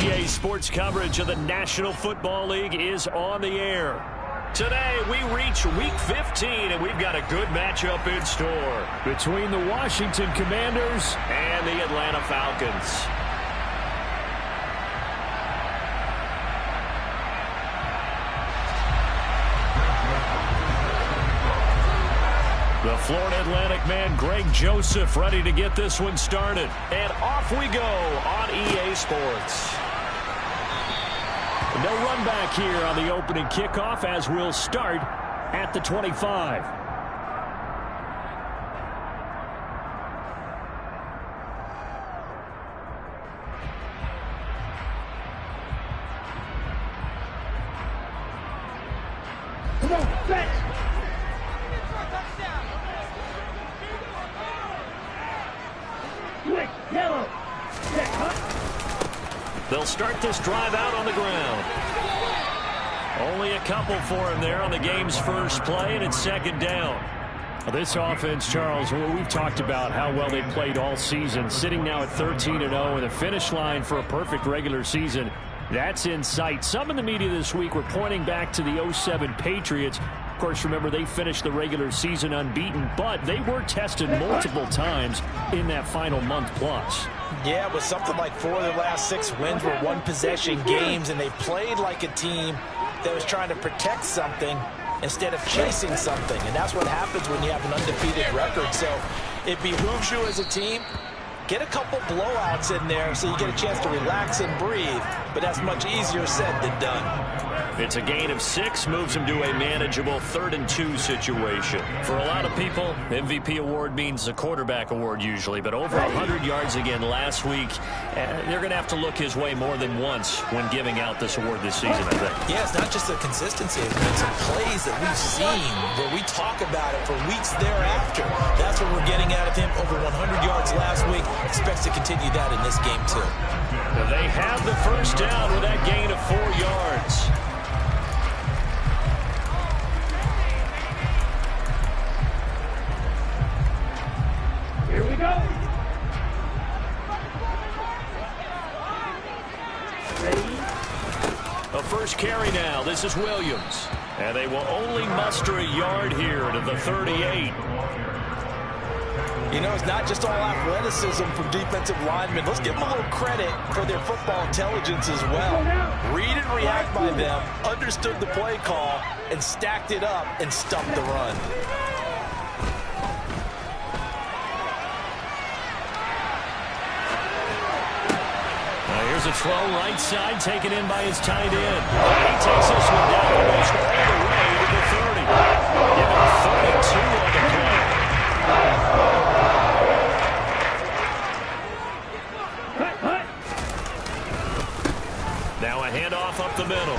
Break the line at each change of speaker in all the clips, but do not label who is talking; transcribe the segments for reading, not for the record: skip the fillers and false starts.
EA Sports coverage of the National Football League is on the air. Today, we reach Week 15, and we've got a good matchup in store between the Washington Commanders and the Atlanta Falcons. The Florida Atlantic man, Greg Joseph, ready to get this one started. And off we go on EA Sports. No run back here on the opening kickoff as we'll start at the 25.
Come on, fetch! Quick, yellow!
They'll start this drive out on the ground. Only a couple for him there on the game's first play, and it's second down.
This offense, Charles, we've talked about how well they played all season, sitting now at 13-0 and the finish line for a perfect regular season. That's in sight. Some in the media this week were pointing back to the 07 Patriots. Of course, remember, they finished the regular season unbeaten, but they were tested multiple times in that final month plus.
Yeah, it was something like 4 of their last 6 wins were one-possession games, and they played like a team that was trying to protect something instead of chasing something. And that's what happens when you have an undefeated record. So it behooves you as a team, get a couple blowouts in there so you get a chance to relax and breathe. But that's much easier said than done.
It's a gain of 6, moves him to a manageable 3rd and 2 situation. For a lot of people, MVP award means a quarterback award usually, but over 100 yards again last week. They're going to have to look his way more than once when giving out this award this season, I think.
Yeah, it's not just the consistency. It's been some plays that we've seen where we talk about it for weeks thereafter. That's what we're getting out of him. Over 100 yards last week. Expects to continue that in this game, too.
They have the first down with that gain of 4 yards.
Here we go. Ready?
A first carry now. This is Williams. And they will only muster a yard here to the 38.
You know, it's not just all athleticism from defensive linemen. Let's give them a little credit for their football intelligence as well. Read and react by them, understood the play call, and stacked it up and stuffed the run.
Here's a throw right side taken in by his tight end. He takes this one down almost all the way to the 30. Give him 32 on the play. Now a handoff up the middle.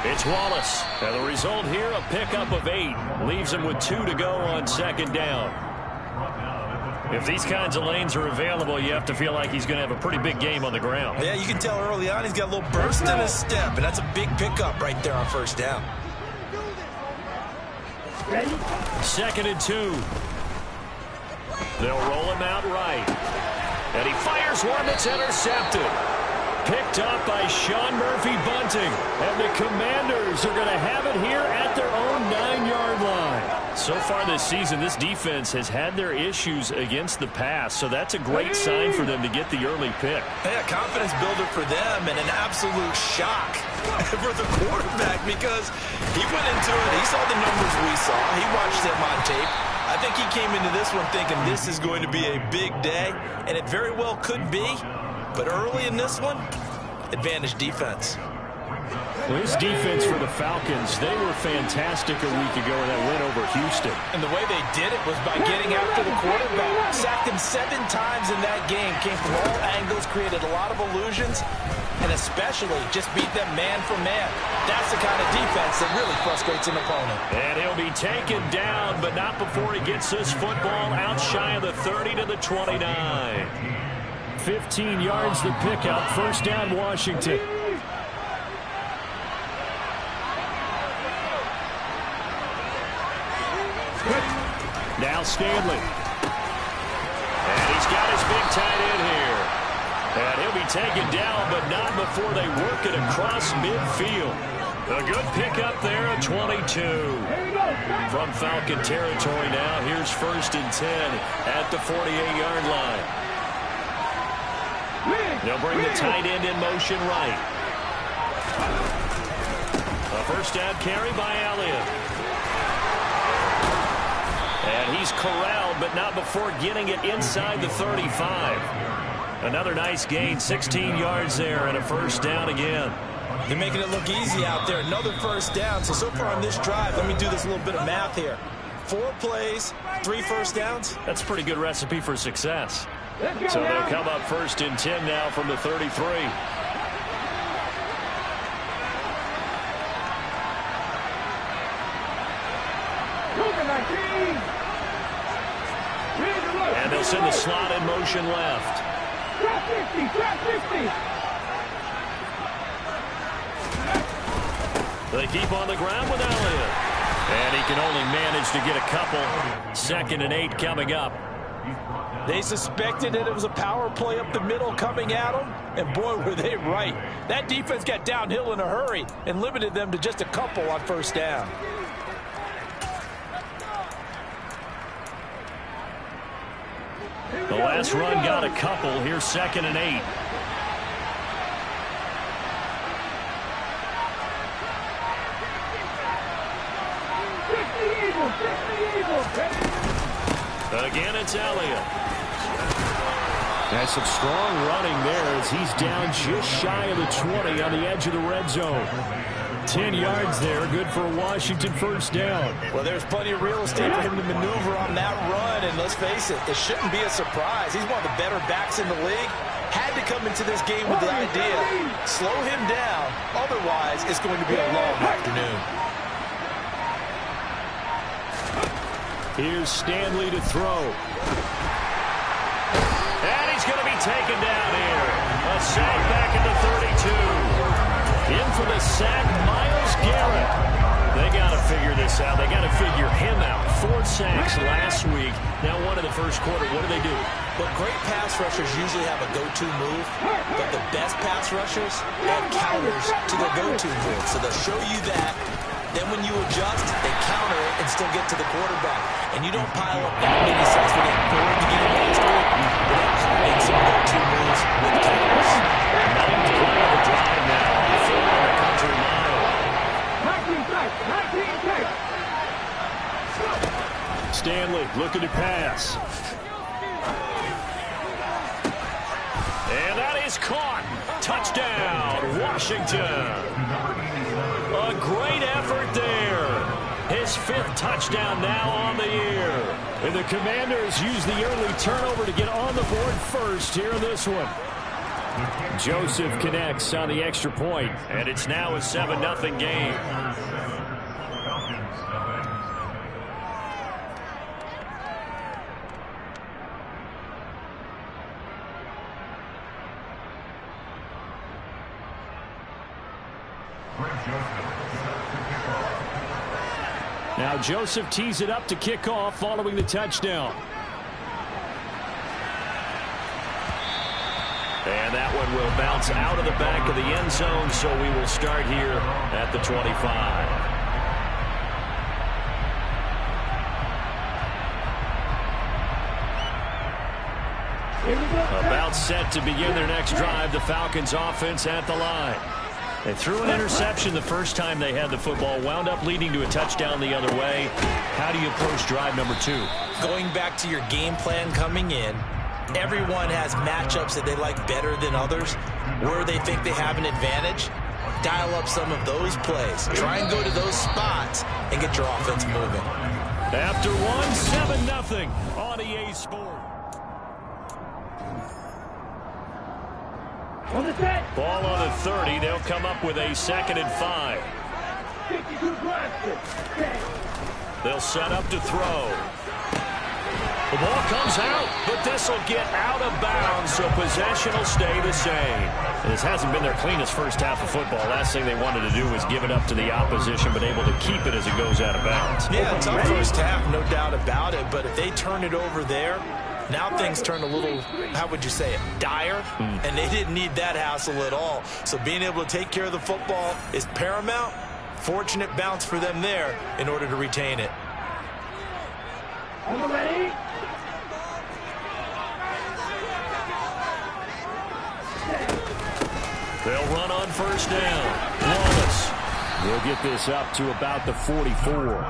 It's Wallace. And the result here, a pickup of 8. Leaves him with 2 to go on second down. If these kinds of lanes are available, you have to feel like he's going to have a pretty big game on the ground.
Yeah, you can tell early on he's got a little burst in his step, and that's a big pickup right there on first down.
Ready?
2nd and 2. They'll roll him out right. And he fires one that's intercepted. Picked up by Sean Murphy-Bunting. And the Commanders are going to have it here at their own 9-yard line. So far this season, this defense has had their issues against the pass, so that's a great sign for them to get the early pick.
Yeah, confidence builder for them and an absolute shock for the quarterback because he went into it. He saw the numbers we saw. He watched them on tape. I think he came into this one thinking this is going to be a big day, and it very well could be. But early in this one, advantage defense.
Well, this defense for the Falcons, they were fantastic a week ago in that win over Houston.
And the way they did it was by getting after the quarterback. Sacked him 7 times in that game. Came from all angles, created a lot of illusions, and especially just beat them man for man. That's the kind of defense that really frustrates an opponent.
And he'll be taken down, but not before he gets this football out shy of the 30 to the 29.
15 yards the pickup. First down, Washington. Now Stanley.
And he's got his big tight end here.
And he'll be taken down, but not before they work it across midfield. A good pickup there at 22. From Falcon territory now, here's 1st and 10 at the 48-yard line. They'll bring the tight end in motion right. A first down carry by Elliott. And he's corralled, but not before getting it inside the 35. Another nice gain, 16 yards there, and a first down again.
They're making it look easy out there. Another first down. So far on this drive, let me do this little bit of math here. 4 plays, 3 first downs.
That's a pretty good recipe for success. So they'll come up 1st and 10 now from the 33. And they'll send the slot in motion left.
Drop 50, drop 50.
They keep on the ground with Elliott. And he can only manage to get a couple. 2nd and 8 coming up.
They suspected that it was a power play up the middle coming at them, and boy, were they right. That defense got downhill in a hurry and limited them to just a couple on first down.
The last run got a couple. Here's 2nd and 8. Again, it's Elliott. That's some strong running there as he's down just shy of the 20 on the edge of the red zone. 10 yards there, good for a Washington first down.
Well, there's plenty of real estate for him to maneuver on that run, and let's face it, it shouldn't be a surprise. He's one of the better backs in the league. Had to come into this game with the idea, slow him down, otherwise it's going to be a long afternoon.
Here's Stanley to throw. And he's going to be taken down here. A sack back at the 32. In for the sack, Myles Garrett. They got to figure this out. They got to figure him out. 4 sacks last week. Now one in the first quarter. What do?
Well, great pass rushers usually have a go-to move, but the best pass rushers have counters to their go-to move. So they'll show you that. Then when you adjust, they counter it and still get to the quarterback. And you don't pile up that many sacks when they bored the game last week. They're having some go-to moves with counters.
9th play of the drive now. 4 on the country mile.
19 tight.
Stanley looking to pass. And that is caught. Touchdown, Washington. A great effort there. His 5th touchdown now on the year. And the Commanders use the early turnover to get on the board first here in this one. Joseph connects on the extra point, and it's now a 7-0 game. Now Joseph tees it up to kick off following the touchdown. And that one will bounce out of the back of the end zone, so we will start here at the 25. About set to begin their next drive, the Falcons offense at the line. They threw an interception the first time they had the football, wound up leading to a touchdown the other way. How do you approach drive number 2?
Going back to your game plan coming in, everyone has matchups that they like better than others. Where they think they have an advantage, dial up some of those plays. Try and go to those spots and get your offense moving.
After one, 7-0 on EA Sports.
On the set.
Ball on the 30. They'll come up with a 2nd and 5.
52 blasted.
They'll set up to throw. The ball comes out, but this will get out of bounds, so possession will stay the same. And this hasn't been their cleanest first half of football. Last thing they wanted to do was give it up to the opposition, but able to keep it as it goes out of bounds.
Yeah, tough first half, no doubt about it, but if they turn it over there, Now things turn a little, how would you say it, dire, and they didn't need that hassle at all. So being able to take care of the football is paramount. Fortunate bounce for them there in order to retain it.
Are you ready?
They'll run on first down. Wallace will get this up to about the 44.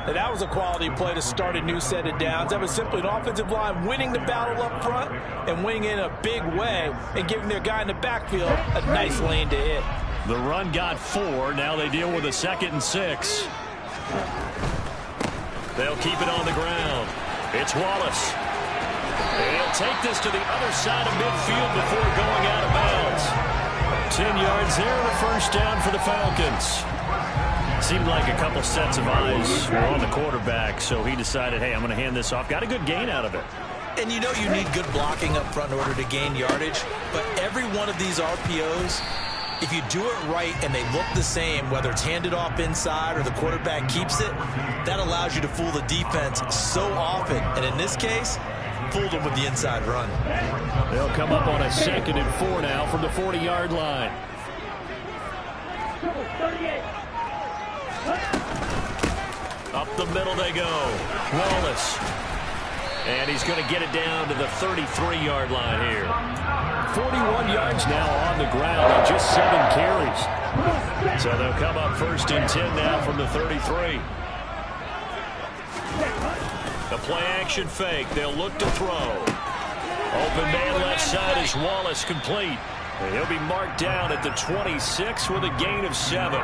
And that was a quality play to start a new set of downs. That was simply an offensive line winning the battle up front and winning in a big way and giving their guy in the backfield a nice lane to hit.
The run got 4. Now they deal with a 2nd and 6. They'll keep it on the ground. It's Wallace. And he'll take this to the other side of midfield before going out of bounds. 10 yards there, the first down for the Falcons. Seemed like a couple sets of eyes were on the quarterback, so he decided, hey, I'm going to hand this off. Got a good gain out of it.
And you know you need good blocking up front in order to gain yardage, but every one of these RPOs, if you do it right and they look the same, whether it's handed off inside or the quarterback keeps it, that allows you to fool the defense so often. And in this case, fooled them with the inside run.
They'll come up on a 2nd and 4 now from the 40-yard line.
38.
Up the middle they go. Wallace. And he's going to get it down to the 33-yard line here. 41 yards now on the ground and just 7 carries. So they'll come up 1st and 10 now from the 33. The play-action fake. They'll look to throw. Open man left side is Wallace, complete. And he'll be marked down at the 26 with a gain of 7.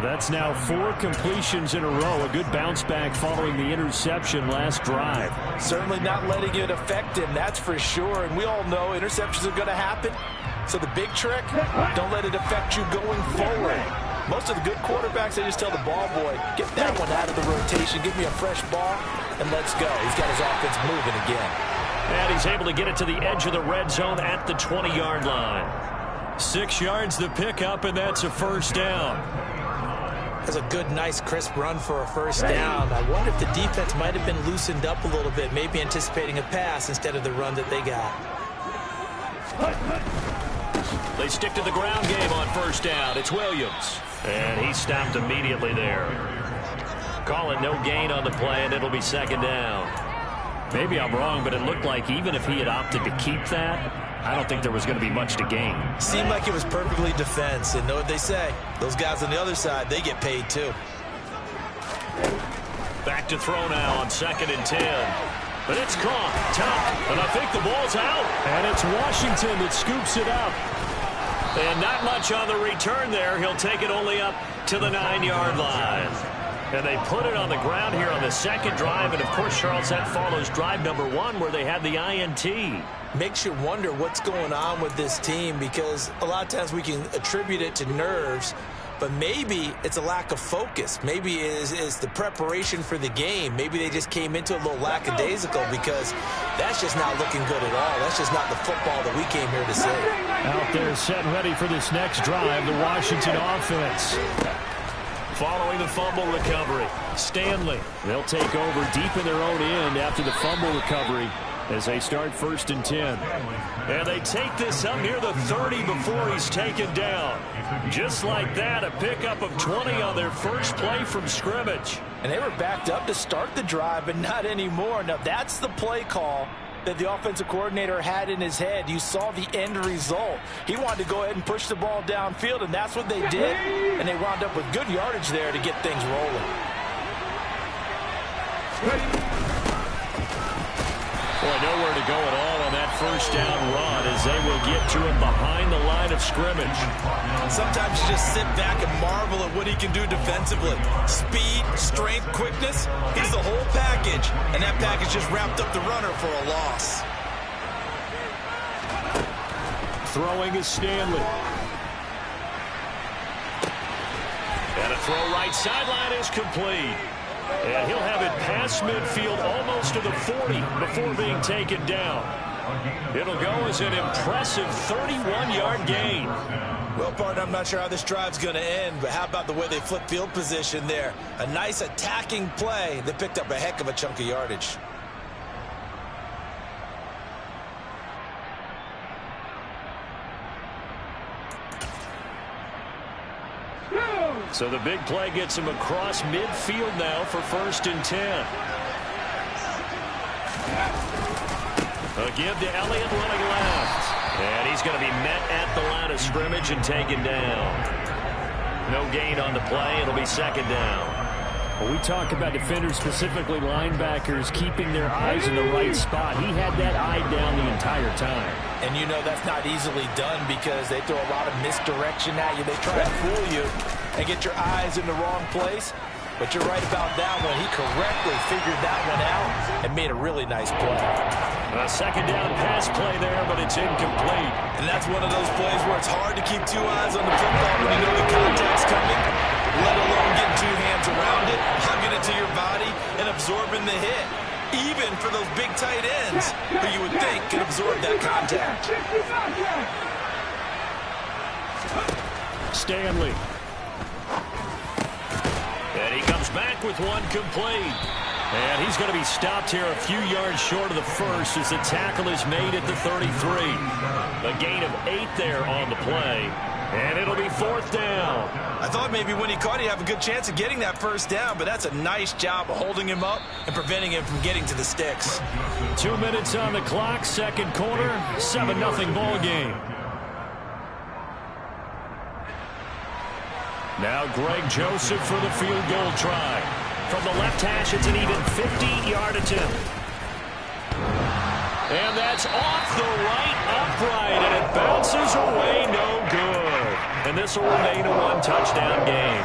That's now 4 completions in a row. A good bounce back following the interception last drive.
Certainly not letting it affect him, that's for sure. And we all know interceptions are going to happen. So the big trick, don't let it affect you going forward. Most of the good quarterbacks, they just tell the ball boy, get that one out of the rotation, give me a fresh ball, and let's go. He's got his offense moving again.
And he's able to get it to the edge of the red zone at the 20-yard line. 6 yards the pickup, and that's a first down.
That's a good, nice, crisp run for a first down. I wonder if the defense might have been loosened up a little bit, maybe anticipating a pass instead of the run that they got.
They stick to the ground game on first down. It's Williams. And he stopped immediately there. Call it no gain on the play, and it'll be 2nd down. Maybe I'm wrong, but it looked like even if he had opted to keep that, I don't think there was going to be much to gain.
Seemed like it was perfectly defense, and know what they say. Those guys on the other side, they get paid too.
Back to throw now on 2nd and 10. But it's caught, topped, and I think the ball's out. And it's Washington that scoops it up. And not much on the return there. He'll take it only up to the 9-yard line. And they put it on the ground here on the 2nd drive. And, of course, Charles, that follows drive number 1 where they had the INT.
Makes you wonder what's going on with this team, because a lot of times we can attribute it to nerves, but maybe it's a lack of focus. Maybe it's the preparation for the game. Maybe they just came into a little lackadaisical, because that's just not looking good at all. That's just not the football that we came here to see.
Out there set ready for this next drive, the Washington offense. Following the fumble recovery, Stanley. They'll take over deep in their own end after the fumble recovery as they start 1st and 10. And they take this up near the 30 before he's taken down. Just like that, a pickup of 20 on their first play from scrimmage.
And they were backed up to start the drive, but not anymore. Now, that's the play call that the offensive coordinator had in his head. You saw the end result. He wanted to go ahead and push the ball downfield, and that's what they did. And they wound up with good yardage there to get things rolling.
Boy, nowhere to go at all on that first down run as they will get to him behind the line of scrimmage.
Sometimes you just sit back and marvel at what he can do defensively. Speed, strength, quickness, he's the whole package. And that package just wrapped up the runner for a loss.
Throwing is Stanley. And a throw right sideline is complete. And he'll have it past midfield almost to the 40 before being taken down.
It'll go as an impressive 31-yard gain.
Well, partner, I'm not sure how this drive's going to end, but how about the way they flip field position there? A nice attacking play that picked up a heck of a chunk of yardage.
So the big play gets him across midfield now for 1st and 10. A give to Elliott running left. And he's going to be met at the line of scrimmage and taken down. No gain on the play. It'll be 2nd down.
Well, we talk about defenders, specifically linebackers, keeping their eyes in the right spot. He had that eye down the entire time.
And you know that's not easily done because they throw a lot of misdirection at you. They try to fool you and get your eyes in the wrong place. But you're right about that one. He correctly figured that one out and made a really nice play.
A 2nd down pass play there, but it's incomplete.
And that's one of those plays where it's hard to keep 2 eyes on the football when you know the contact's coming, let alone getting 2 hands around it, hugging it to your body, and absorbing the hit. Even for those big tight ends who you would think can absorb that contact.
Stanley. And he comes back with one complete. And he's going to be stopped here a few yards short of the first as the tackle is made at the 33. A gain of 8 there on the play. And it'll be 4th down.
I thought maybe when he caught, he'd have a good chance of getting that 1st down, but that's a nice job of holding him up and preventing him from getting to the sticks.
2 minutes on the clock, 2nd quarter, 7-0 ball game. Now Greg Joseph for the field goal try. From the left hash, it's an even 50-yard attempt. And that's off the right upright, and it bounces away, no good. And this will remain a 1-touchdown game.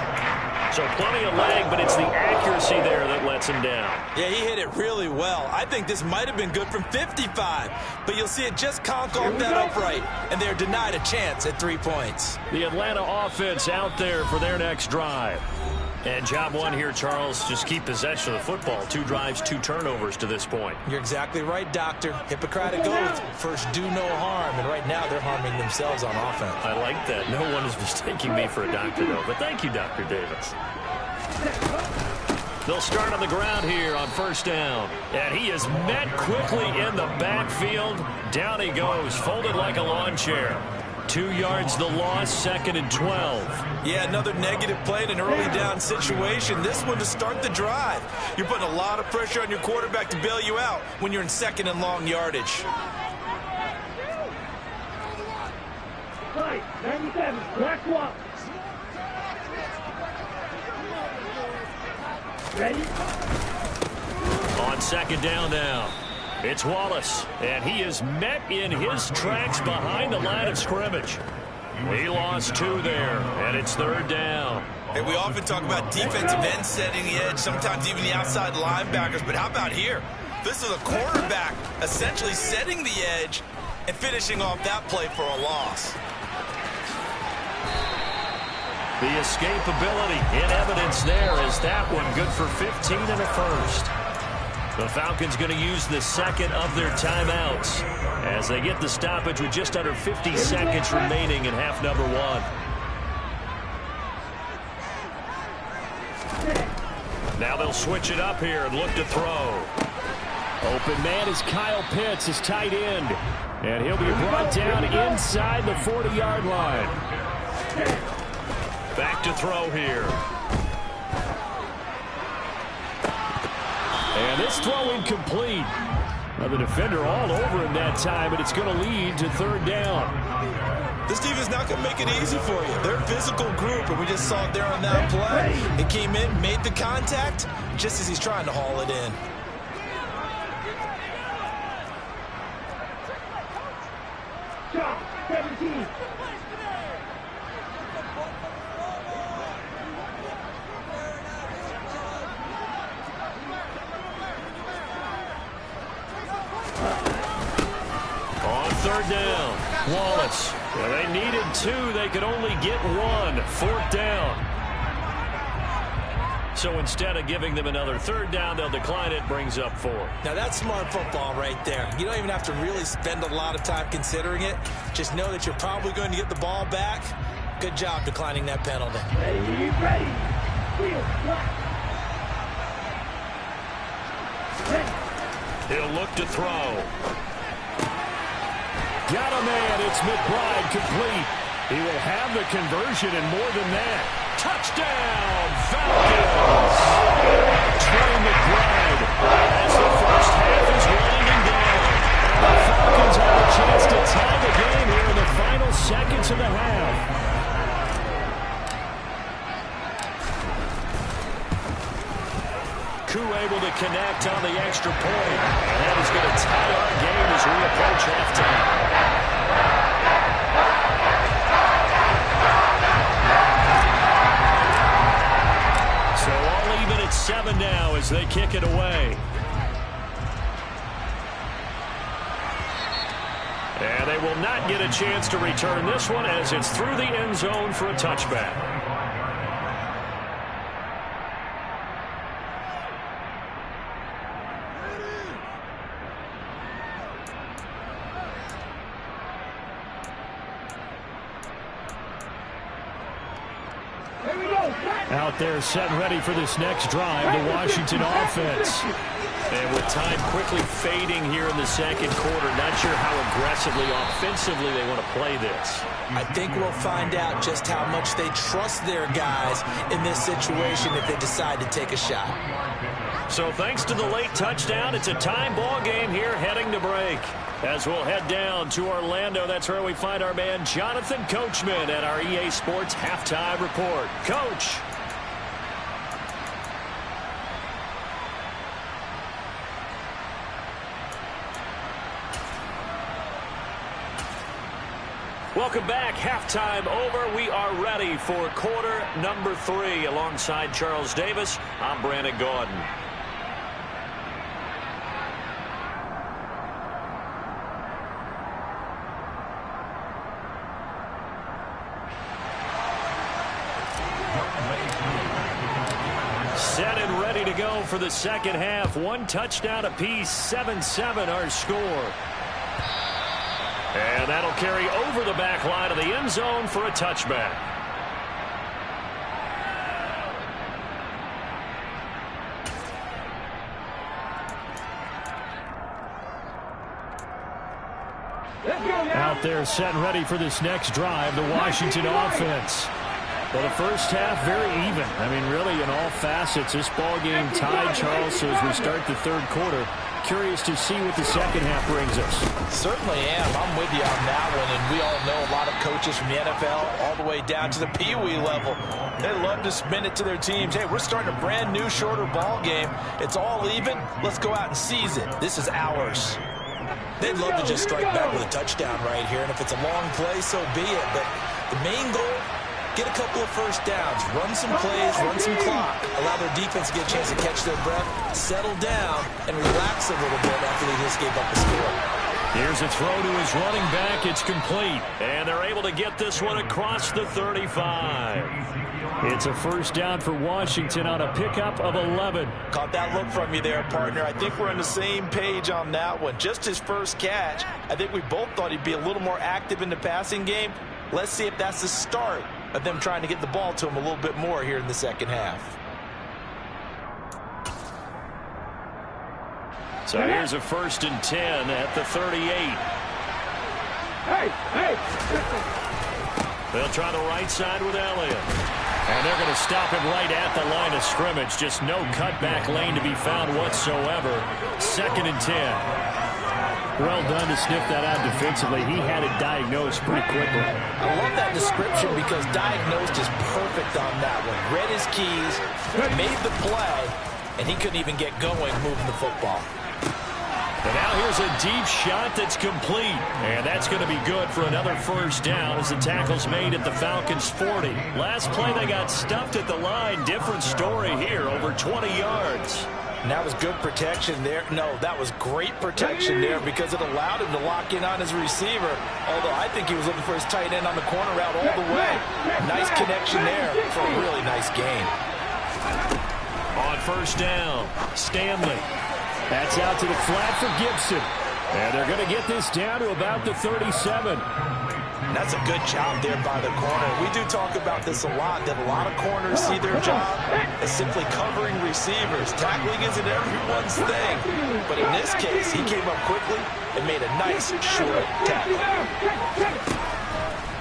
So plenty of leg, but it's the accuracy there that lets him down.
Yeah, he hit it really well. I think this might have been good from 55, but you'll see it just conk off that upright, and they're denied a chance at 3 points.
The Atlanta offense out there for their next drive. And job one here, Charles, just keep possession of the football. 2 drives, 2 turnovers to this point.
You're exactly right, Doctor. Hippocratic oath, first do no harm, and right now they're harming themselves on offense.
I like that. No one is mistaking me for a doctor, though. But thank you, Dr. Davis. They'll start on the ground here on 1st down. And he is met quickly in the backfield. Down he goes, folded like a lawn chair. 2 yards the loss, 2nd and 12.
Yeah, another negative play in an early down situation. This one to start the drive. You're putting a lot of pressure on your quarterback to bail you out when you're in 2nd and long yardage.
97, black one. Ready?
On 2nd down now. It's Wallace, and he is met in his tracks behind the line of scrimmage. He lost 2 there, and it's 3rd down.
Hey, we often talk about defensive ends setting the edge, sometimes even the outside linebackers, but how about here? This is a quarterback essentially setting the edge and finishing off that play for a loss.
The escapability in evidence there as that one good for 15 and a first. The Falcons going to use the 2nd of their timeouts as they get the stoppage with just under 50 seconds remaining in half number 1. Now they'll switch it up here and look to throw.
Open man is Kyle Pitts, his tight end. And he'll be brought down inside the 40-yard line.
Back to throw here.
And this throw incomplete. Now the defender all over him that time, but it's going to lead to 3rd down.
This defense not going to make it easy for you. They're a physical group, and we just saw it there on that play. It came in, made the contact, just as he's trying to haul it in.
Shot, 17.
On 3rd down, Wallace. Well, they needed 2. They could only get 1. 4th down.
So instead of giving them another third down, they'll decline it, brings up 4.
Now, that's smart football right there. You don't even have to really spend a lot of time considering it. Just know that you're probably going to get the ball back. Good job declining that penalty.
Ready. Field, black.
He'll look to throw. Got a man. It's McBride complete. He will have the conversion and more than that. Touchdown, Falcons! Trey McBride as the first half is winding down. The Falcons have a chance to tie the game here in the final seconds of the half. Koo able to connect on the extra point. And that is going to tie our game as we approach halftime. So all even at 7 now as they kick it away. And they will not get a chance to return this one as it's through the end zone for a touchback. Out there set and ready for this next drive, the Washington offense. And with time quickly fading here in the second quarter, not sure how aggressively, offensively they want to play this.
I think we'll find out just how much they trust their guys in this situation if they decide to take a shot.
So thanks to the late touchdown, it's a time ball game here heading to break. As we'll head down to Orlando, that's where we find our man Jonathan Coachman at our EA Sports Halftime Report. Coach. Welcome back. Halftime over. We are ready for quarter number 3. Alongside Charles Davis, I'm Brandon Gordon. Set and ready to go for the second half. 1 touchdown apiece, 7-7 our score. And that'll carry over the back line of the end zone for a touchback. Out there set and ready for this next drive, the Washington offense. Well, the first half, very even. I mean, really, in all facets, this ball game tied, Charles. So as we start the third quarter, curious to see what the second half brings us.
Certainly am. I'm with you on that one. And we all know a lot of coaches from the NFL all the way down to the Pee Wee level. They love to spin it to their teams. Hey, we're starting a brand new, shorter ball game. It's all even. Let's go out and seize it. This is ours. They'd love to just strike back with a touchdown right here. And if it's a long play, so be it. But the main goal, get a couple of first downs, run some plays, run some clock, allow their defense to get a chance to catch their breath, settle down, and relax a little bit after they just gave up the score.
Here's a throw to his running back. It's complete. And they're able to get this one across the 35. It's a first down for Washington on a pickup of 11.
Caught that look from you there, partner. I think we're on the same page on that one. Just his first catch. I think we both thought he'd be a little more active in the passing game. Let's see if that's the start of them trying to get the ball to him a little bit more here in the second half.
So here's a 1st and 10 at the 38.
Hey!
They'll try the right side with Elliott. And they're going to stop him right at the line of scrimmage. Just no cutback lane to be found whatsoever. 2nd and 10. Well done to sniff that out defensively. He had it diagnosed pretty quickly.
I love that description because diagnosed is perfect on that one. Read his keys, made the play, and he couldn't even get going moving the football.
And now here's a deep shot that's complete. And that's going to be good for another first down as the tackle's made at the Falcons' 40. Last play they got stuffed at the line. Different story here, over 20 yards.
And that was good protection there. No, that was great protection there because it allowed him to lock in on his receiver. Although I think he was looking for his tight end on the corner route all the way. Nice connection there for a really nice game.
first down. Stanley. That's out to the flat for Gibson. And they're going to get this down to about the 37.
That's a good job there by the corner. We do talk about this a lot, that a lot of corners see their job as simply covering receivers. Tackling isn't everyone's thing. But in this case, he came up quickly and made a nice, short tackle.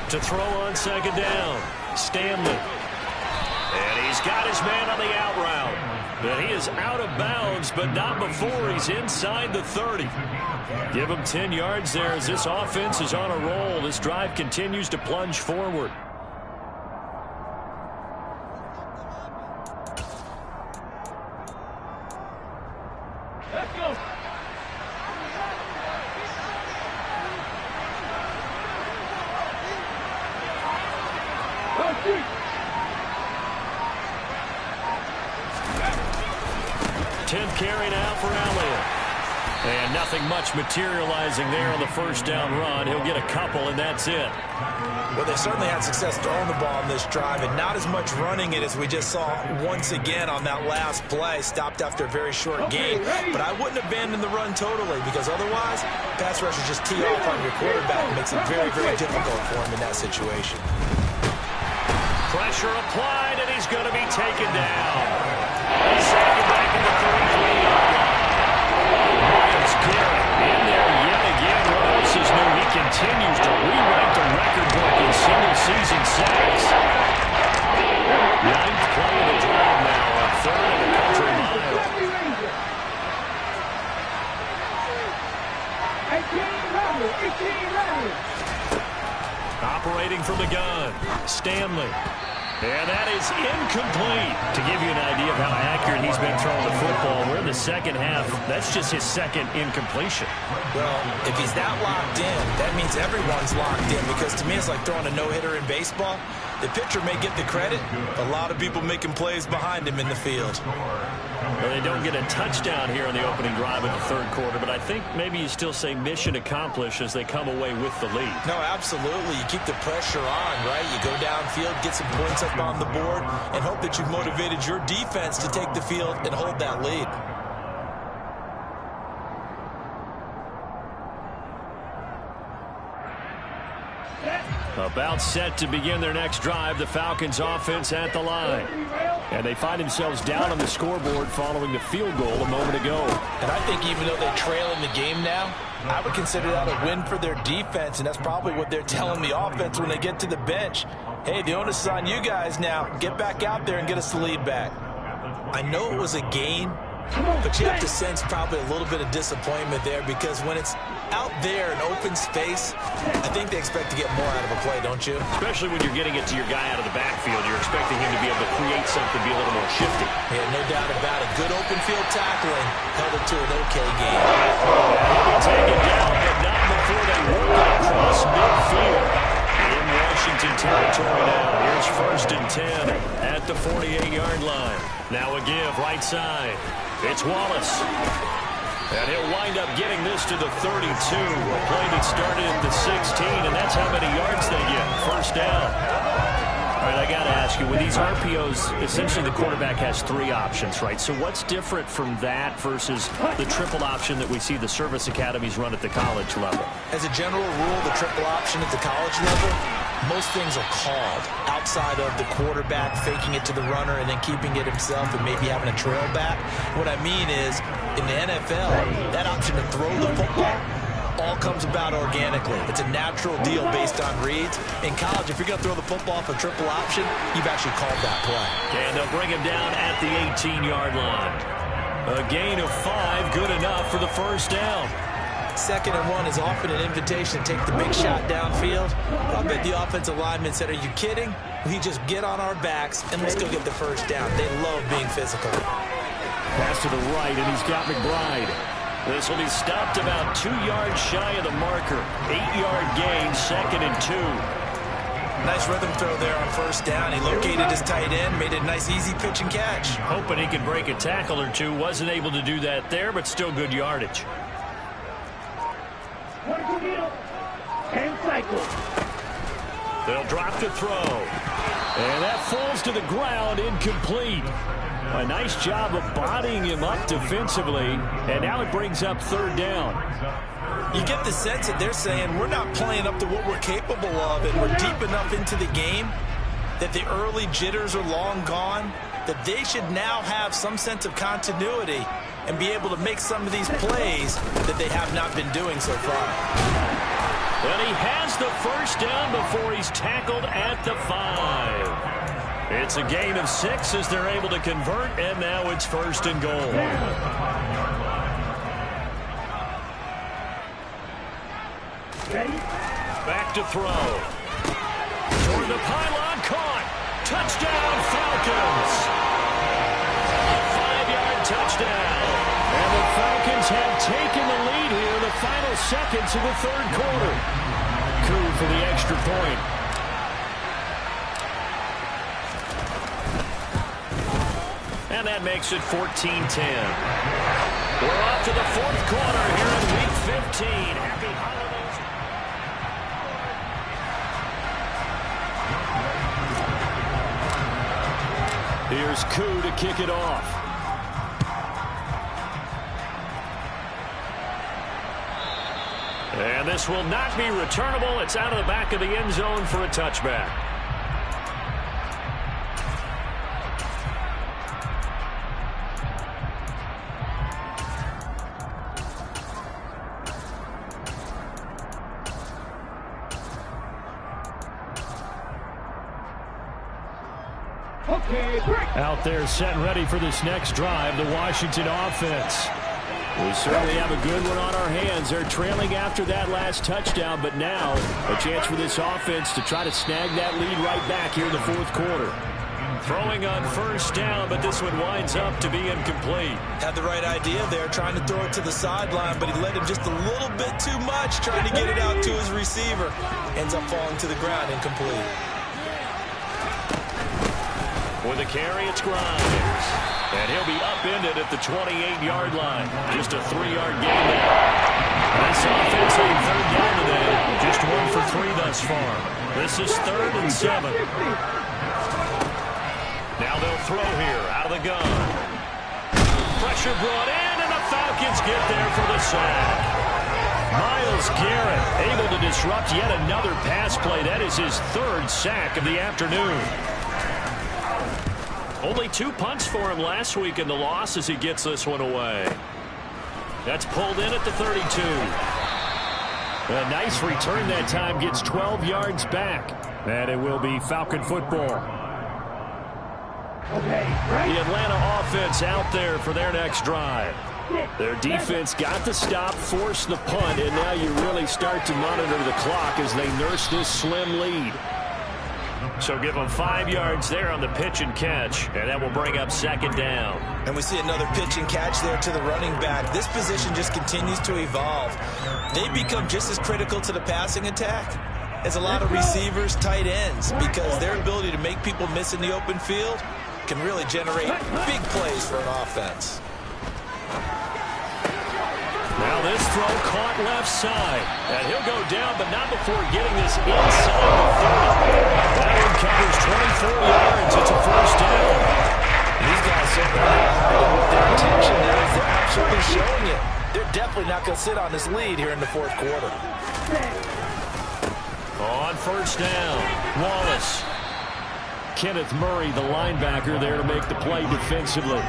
To throw on second down, Stanley. And he's got his man on the out route. But he is out of bounds, but not before he's inside the 30. Give him 10 yards there as this offense is on a roll. This drive continues to plunge forward.
Let's go.
10th carry now for Elliott. And nothing much materializing there on the first down run. He'll get a couple, and that's it.
Well, they certainly had success throwing the ball on this drive, and not as much running it as we just saw once again on that last play. Stopped after a very short gain. But I wouldn't abandon the run totally, because otherwise, pass rushers just tee off on your quarterback and makes it very, very difficult for him in that situation.
Pressure applied, and he's going to be taken down. Second back in the 33-yard line. Myles Garrett in there yet again. What else is new? He continues to rewrite the record book in single-season sacks. 9th play of the drive now on 3rd and a country mile.
18 running.
Operating from the gun, Stanley. And that is incomplete. To give you an idea of how accurate he's been throwing the football, we're in the second half. That's just his second incompletion.
Well, if he's that locked in, that means everyone's locked in, because to me it's like throwing a no-hitter in baseball. The pitcher may get the credit, a lot of people making plays behind him in the field.
Well, they don't get a touchdown here in the opening drive of the third quarter, but I think maybe you still say mission accomplished as they come away with the lead.
No, absolutely. You keep the pressure on, right? You go downfield, get some points up on the board, and hope that you've motivated your defense to take the field and hold that lead.
About set to begin their next drive, the Falcons offense at the line. And they find themselves down on the scoreboard following the field goal a moment ago.
And I think even though they trail in the game now, I would consider that a win for their defense, and that's probably what they're telling the offense when they get to the bench. Hey, the onus is on you guys now. Get back out there and get us the lead back. I know it was a gain, but you have to sense probably a little bit of disappointment there, because when it's out there in open space, I think they expect to get more out of a play, don't you?
Especially when you're getting it to your guy out of the backfield. You're expecting him to be able to create something, be a little more shifty.
Yeah, no doubt about it. Good open field tackling held it to an okay game.
He'll be taken down, but not before they work it across midfield. In Washington territory now. Here's 1st and 10 at the 48-yard line. Now a give, right side. It's Wallace. And he'll wind up getting this to the 32. A play that started at the 16, and that's how many yards they get. First down. All right, I got to ask you, with these RPOs, essentially the quarterback has 3 options, right? So what's different from that versus the triple option that we see the service academies run at the college level?
As a general rule, the triple option at the college level, most things are called outside of the quarterback faking it to the runner and then keeping it himself and maybe having a trail back. What I mean is, in the NFL, that option to throw the football all comes about organically. It's a natural deal based on reads. In college, if you're going to throw the football for triple option, you've actually called that play.
And they'll bring him down at the 18-yard line. A gain of 5, good enough for the first down.
2nd and 1 is often an invitation to take the big shot downfield. I bet the offensive lineman said, are you kidding? We just get on our backs and let's go get the first down. They love being physical.
Pass to the right, and he's got McBride. This will be stopped about 2 yards shy of the marker. 8-yard gain, 2nd and 2.
Nice rhythm throw there on first down. He located his tight end, made a nice easy pitch and catch.
Hoping he could break a tackle or two. Wasn't able to do that there, but still good yardage.
10 cycles.
They'll drop to throw. And that falls to the ground, incomplete. A nice job of bodying him up defensively, and now it brings up third down.
You get the sense that they're saying we're not playing up to what we're capable of, and we're deep enough into the game that the early jitters are long gone, that they should now have some sense of continuity and be able to make some of these plays that they have not been doing so far.
And he has the first down before he's tackled at the 5. It's a gain of 6 as they're able to convert, and now it's first and goal. Back to throw. Toward the pylon, caught. Touchdown, Falcons. A 5-yard touchdown. And the Falcons have taken the lead here in the final seconds of the third quarter. Coup for the extra point. And that makes it 14-10. We're off to the fourth quarter here in Week 15. Happy holidays. Here's Coup to kick it off. And this will not be returnable. It's out of the back of the end zone for a touchback. Out there set and ready for this next drive, the Washington offense. We certainly have a good one on our hands. They're trailing after that last touchdown, but now a chance for this offense to try to snag that lead right back here in the fourth quarter. Throwing on first down, but this one winds up to be incomplete.
Had the right idea there, trying to throw it to the sideline, but he led him just a little bit too much, trying to get it out to his receiver. Ends up falling to the ground, incomplete.
For the carry, it's Grimes. And he'll be upended at the 28-yard line. Just a 3-yard gain there. This offense on third down today. Just 1 for 3 thus far. This is 3rd and 7. Now they'll throw here out of the gun. Pressure brought in, and the Falcons get there for the sack. Myles Garrett able to disrupt yet another pass play. That is his 3rd sack of the afternoon. Only 2 punts for him last week in the loss as he gets this one away. That's pulled in at the 32. A nice return that time, gets 12 yards back. And it will be Falcon football. The Atlanta offense out there for their next drive. Their defense got the stop, forced the punt, and now you really start to monitor the clock as they nurse this slim lead. So give them 5 yards there on the pitch and catch, and that will bring up 2nd down.
And we see another pitch and catch there to the running back. This position just continues to evolve. They become just as critical to the passing attack as a lot of receivers, tight ends, because their ability to make people miss in the open field can really generate big plays for an offense.
Now this throw caught left side. And he'll go down, but not before getting this inside the 30. That one covers 24 yards. It's a first down.
These guys certainly what their intention is. They're absolutely showing it. They're definitely not going to sit on this lead here in the fourth quarter.
On first down, Wallace. Kenneth Murray, the linebacker, there to make the play defensively.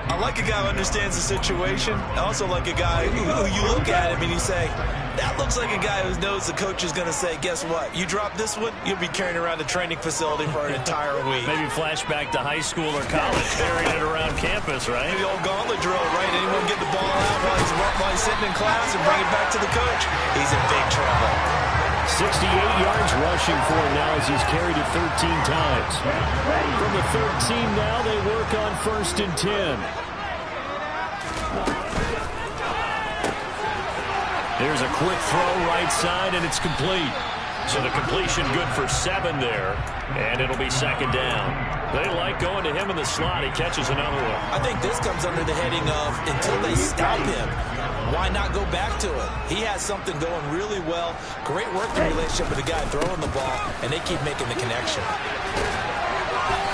I like a guy who understands the situation. I also like a guy who you look at him and you say, that looks like a guy who knows the coach is going to say, guess what? You drop this one, you'll be carrying around a training facility for an entire week.
Maybe flashback to high school or college, carrying it around campus, right?
The old gauntlet drill, right? Anyone get the ball out while he's sitting in class and bring it back to the coach? He's in big trouble.
68 yards rushing for him now as he's carried it 13 times. From the 13 now, they work on 1st and 10. There's a quick throw right side, and it's complete. So the completion good for 7 there, and it'll be 2nd down. They like going to him in the slot. He catches another one.
I think this comes under the heading of until they stop him, why not go back to it? He has something going really well. Great working relationship with the guy throwing the ball, and they keep making the connection.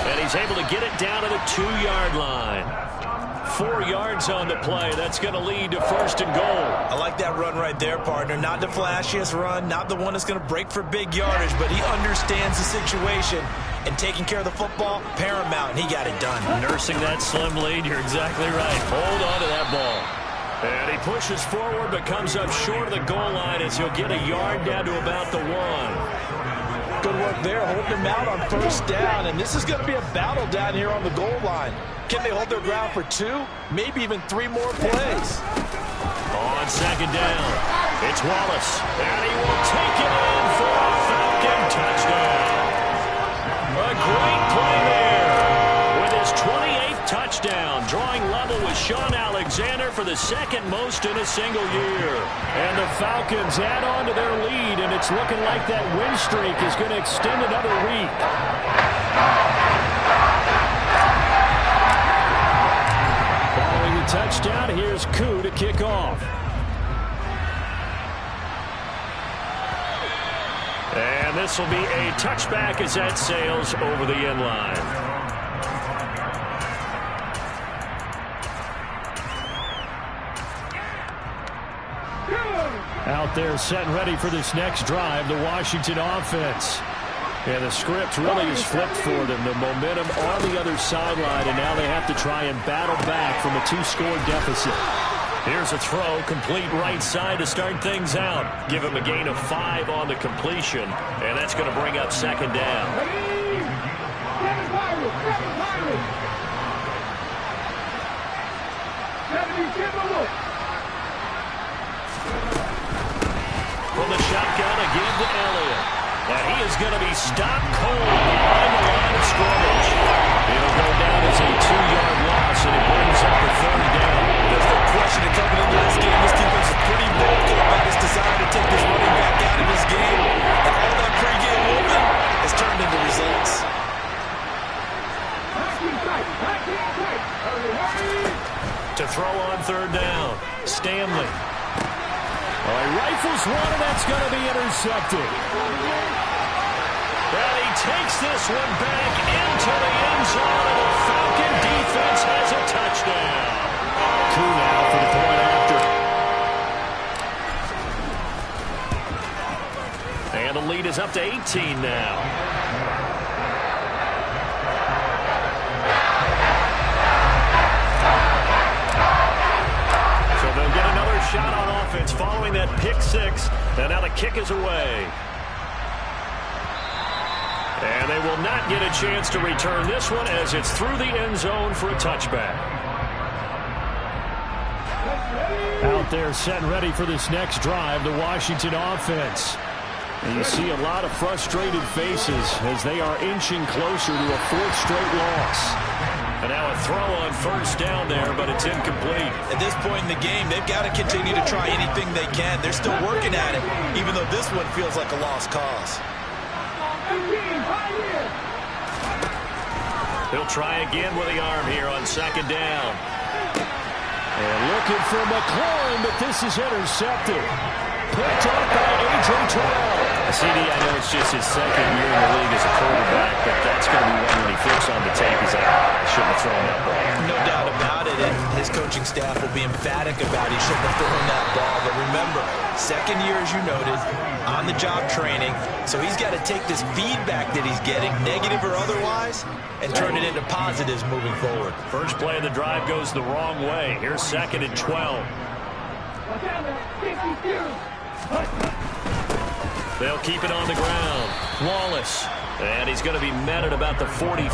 And he's able to get it down to the 2-yard line. 4 yards on the play. That's going to lead to 1st and goal.
I like that run right there, partner. Not the flashiest run, not the one that's going to break for big yardage, but he understands the situation, and taking care of the football, paramount, and he got it done.
Nursing that slim lead, you're exactly right. Hold on to that ball. And he pushes forward, but comes up short of the goal line as he'll get a yard down to about the 1.
Good work there, holding him out on 1st down, and this is going to be a battle down here on the goal line. Can they hold their ground for 2, maybe even 3 more plays?
On 2nd down, it's Wallace, and he will take it in for a Falcon touchdown. A great play there with his 28th touchdown, drawing level with Sean Alexander for the 2nd most in a single year. And the Falcons add on to their lead, and it's looking like that win streak is going to extend another week. Following the touchdown, here's Koo to kick off. And this will be a touchback as that sails over the end line. Out there set and ready for this next drive, the Washington offense. And the script really is flipped for them. The momentum on the other sideline, and now they have to try and battle back from a 2-score deficit. Here's a throw, complete right side to start things out. Give him a gain of 5 on the completion, and that's going to bring up 2nd down. From the shotgun again to Elliott. And he is going to be stopped cold behind the line of scrimmage. It'll go down as a 2-yard loss, and it brings up the 3rd down.
There's no question that coming into this game, this defense is pretty vocal about this desire to take this running back out of this game. And all that pregame movement has turned into results.
To throw on 3rd down, Stanley. Well, he rifles one, and that's going to be intercepted. And he takes this one back into the end zone, and the Falcon defense has a touchdown. 2 now for the point after. And the lead is up to 18 now. They'll get another shot on offense following that pick 6. And now the kick is away. And they will not get a chance to return this one as it's through the end zone for a touchback. Out there set and ready for this next drive, the Washington offense. And you see a lot of frustrated faces as they are inching closer to a 4th straight loss. And now a throw on 1st down there, but it's incomplete.
At this point in the game, they've got to continue to try anything they can. They're still working at it, even though this one feels like a lost cause.
He'll try again with the arm here on 2nd down. And looking for McLaurin, but this is intercepted. Picked up by A.J. Terrell. CD, I know it's just his 2nd year in the league as a quarterback, but that's going to be one when he flips on the tape. He's like, I shouldn't have thrown that ball.
No doubt about it, and his coaching staff will be emphatic about he shouldn't have thrown that ball. But remember, 2nd year, as you noted, on-the-job training, so he's got to take this feedback that he's getting, negative or otherwise, and turn it into positives moving forward.
First play of the drive goes the wrong way. Here's 2nd and 12. They'll keep it on the ground. Wallace. And he's going to be met at about the 43.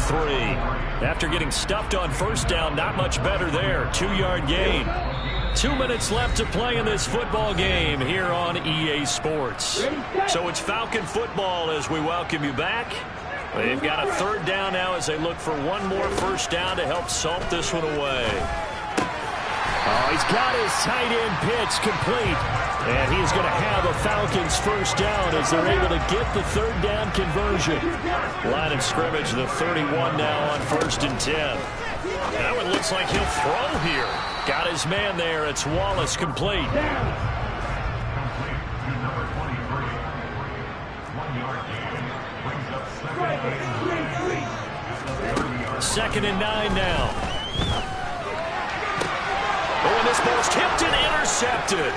After getting stuffed on 1st down, not much better there. 2-yard gain. 2 minutes left to play in this football game here on EA Sports. So it's Falcon football as we welcome you back. They've got a 3rd down now as they look for one more 1st down to help salt this one away. Oh, he's got his tight end pitch complete. And he's going to have a Falcons 1st down as they're able to get the 3rd down conversion. Line of scrimmage, the 31 now on 1st and 10. That one looks like he'll throw here. Got his man there. It's Wallace complete.
2nd and 9 now.
Oh, and this ball's tipped and intercepted.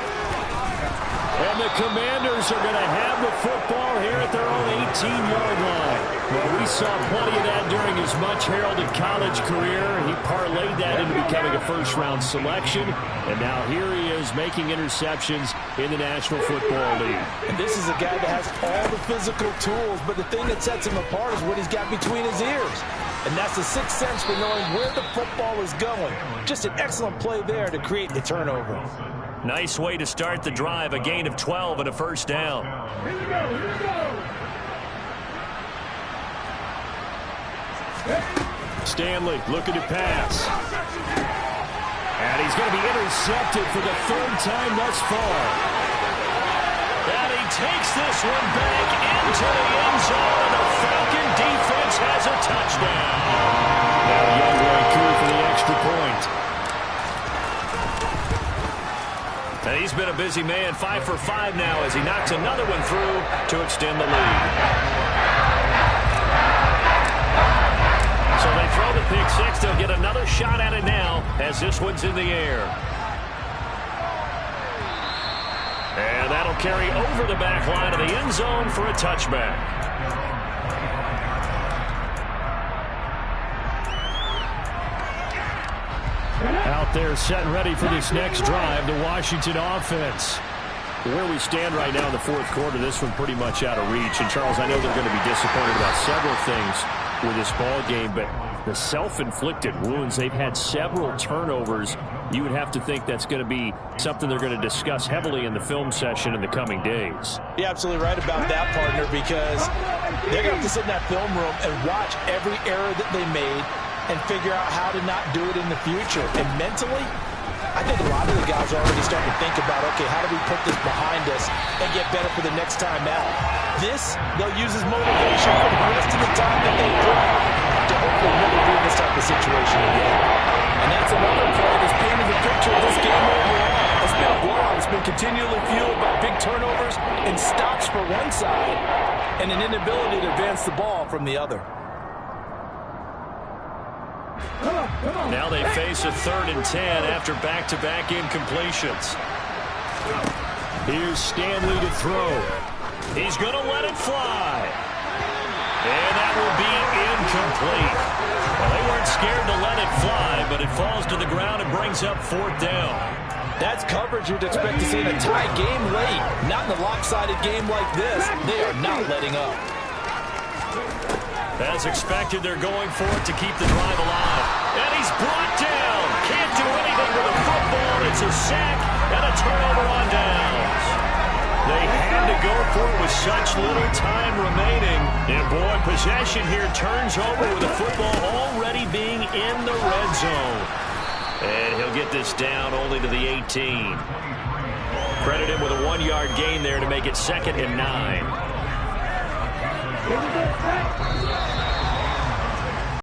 And the Commanders are going to have the football here at their own 18-yard line. Well, we saw plenty of that during his much-heralded college career. He parlayed that into becoming a first-round selection. And now here he is making interceptions in the National Football League.
And this is a guy that has all the physical tools, but the thing that sets him apart is what he's got between his ears. And that's the sixth sense for knowing where the football is going. Just an excellent play there to create the turnover.
Nice way to start the drive, a gain of 12 and a first down.
Here we go, here we go.
Stanley looking to pass. And he's going to be intercepted for the 3rd time thus far.
And he takes this one back into the end zone, and the Falcon defense has a touchdown.
Now Youngway through for the extra point.
He's been a busy man, 5 for 5 now as he knocks another one through to extend the lead. So they throw the pick six. They'll get another shot at it now as this one's in the air. And that'll carry over the back line of the end zone for a touchback.
Out there set and ready for this next drive, the Washington offense. Where we stand right now in the 4th quarter, this one pretty much out of reach. And, Charles, I know they're going to be disappointed about several things with this ball game, but the self-inflicted wounds, they've had several turnovers. You would have to think that's going to be something they're going to discuss heavily in the film session in the coming days.
You're absolutely right about that, partner, because they're going to have to sit in that film room and watch every error that they made and figure out how to not do it in the future. And mentally, I think a lot of the guys are already starting to think about, okay, how do we put this behind us and get better for the next time out? This, they'll use as motivation for the rest of the time that they play to hopefully never be in this type of situation again. And that's another play that's painting the picture of this game overall. It's been a blowout. It's been continually fueled by big turnovers and stops for one side and an inability to advance the ball from the other.
Now they face a 3rd and 10 after back-to-back incompletions.
Here's Stanley to throw.
He's going to let it fly. And that will be incomplete. Well, they weren't scared to let it fly, but it falls to the ground and brings up 4th down.
That's coverage you'd expect to see in a tie game late. Not in a lopsided game like this. They are not letting up.
As expected, they're going for it to keep the drive alive. And he's brought down. Can't do anything with the football. It's a sack and a turnover on downs. They had to go for it with such little time remaining. And, boy, possession here turns over with the football already being in the red zone. And he'll get this down only to the 18. Credit him with a 1-yard gain there to make it 2nd and 9.